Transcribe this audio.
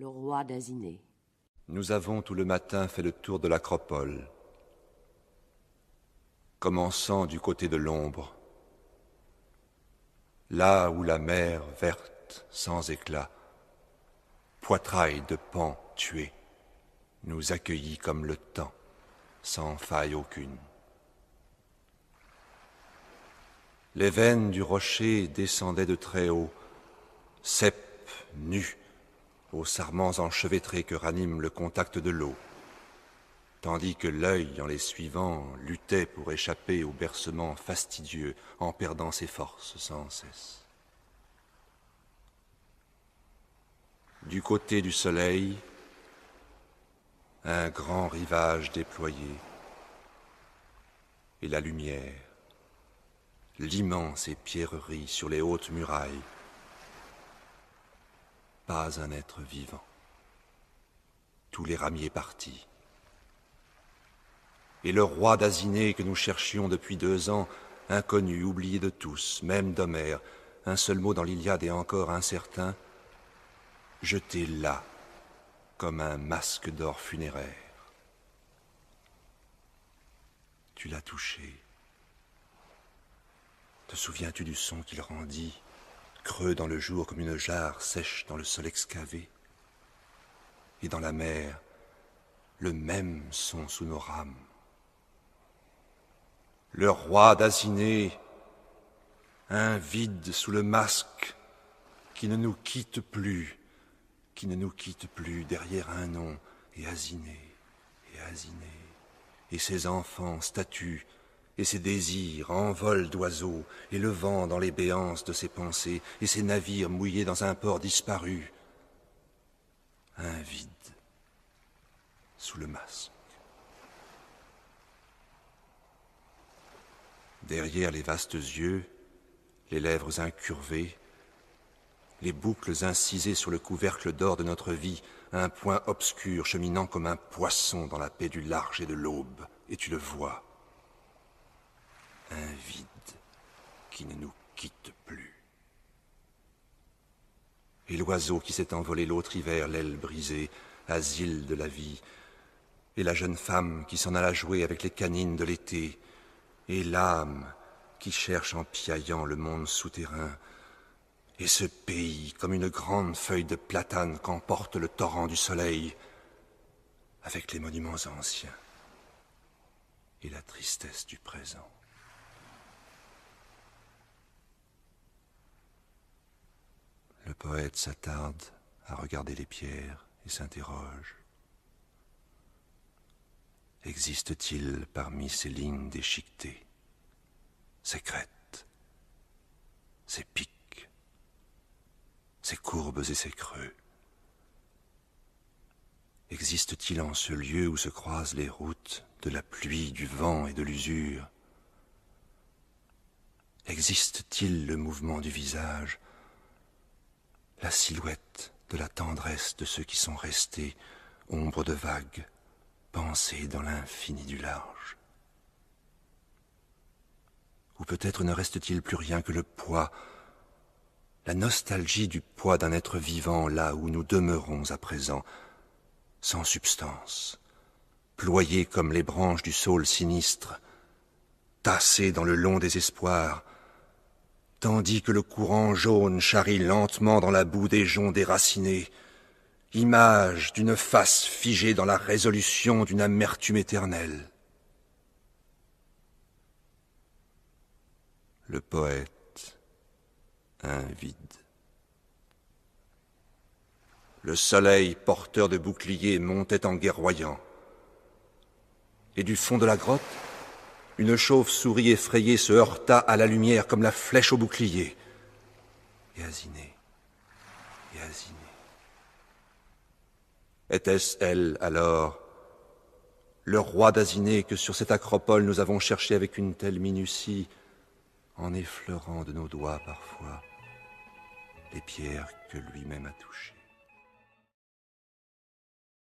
le roi d'Asinée. Nous avons tout le matin fait le tour de l'acropole, commençant du côté de l'ombre, là où la mer verte, sans éclat, poitrail de Pan tué, nous accueillit comme le temps, sans faille aucune. Les veines du rocher descendaient de très haut, cèpes nus, aux sarments enchevêtrés que ranime le contact de l'eau, tandis que l'œil, en les suivant, luttait pour échapper au bercement fastidieux en perdant ses forces sans cesse. Du côté du soleil, un grand rivage déployé, et la lumière, l'immense pierrerie sur les hautes murailles, pas un être vivant, tous les ramiers partis. Et le roi d'Asinée que nous cherchions depuis 2 ans, inconnu, oublié de tous, même d'Homère, un seul mot dans l'Iliade et encore incertain, jeté là, comme un masque d'or funéraire. Tu l'as touché. Te souviens-tu du son qu'il rendit, creux dans le jour comme une jarre sèche dans le sol excavé? Et dans la mer, le même son sous nos rames. Le roi d'Asinée, un vide sous le masque qui ne nous quitte plus, derrière un nom, et Asinée, et ses enfants, statues, et ses désirs, en vol d'oiseaux, et le vent dans les béances de ses pensées, et ses navires mouillés dans un port disparu. Un vide sous le masque. Derrière les vastes yeux, les lèvres incurvées, les boucles incisées sur le couvercle d'or de notre vie, un point obscur cheminant comme un poisson dans la paix du large et de l'aube, et tu le vois. Un vide qui ne nous quitte plus. Et l'oiseau qui s'est envolé l'autre hiver, l'aile brisée, asile de la vie, et la jeune femme qui s'en alla jouer avec les canines de l'été, et l'âme qui cherche en piaillant le monde souterrain, et ce pays comme une grande feuille de platane qu'emporte le torrent du soleil, avec les monuments anciens et la tristesse du présent. Le poète s'attarde à regarder les pierres et s'interroge. Existe-t-il parmi ces lignes déchiquetées, ces crêtes, ces pics, ces courbes et ces creux? Existe-t-il en ce lieu où se croisent les routes de la pluie, du vent et de l'usure? Existe-t-il le mouvement du visage, la silhouette de la tendresse de ceux qui sont restés, ombre de vagues, pensés dans l'infini du large? Ou peut-être ne reste-t-il plus rien que le poids, la nostalgie du poids d'un être vivant là où nous demeurons à présent, sans substance, ployés comme les branches du saule sinistre, tassés dans le long désespoir, tandis que le courant jaune charrie lentement dans la boue des joncs déracinés, image d'une face figée dans la résolution d'une amertume éternelle. Le poète, un vide. Le soleil, porteur de boucliers, montait en guerroyant. Et du fond de la grotte, une chauve-souris effrayée se heurta à la lumière comme la flèche au bouclier. Et Asinée. Était-ce elle, alors, le roi d'Asinée que sur cette acropole nous avons cherché avec une telle minutie, en effleurant de nos doigts parfois les pierres que lui-même a touchées?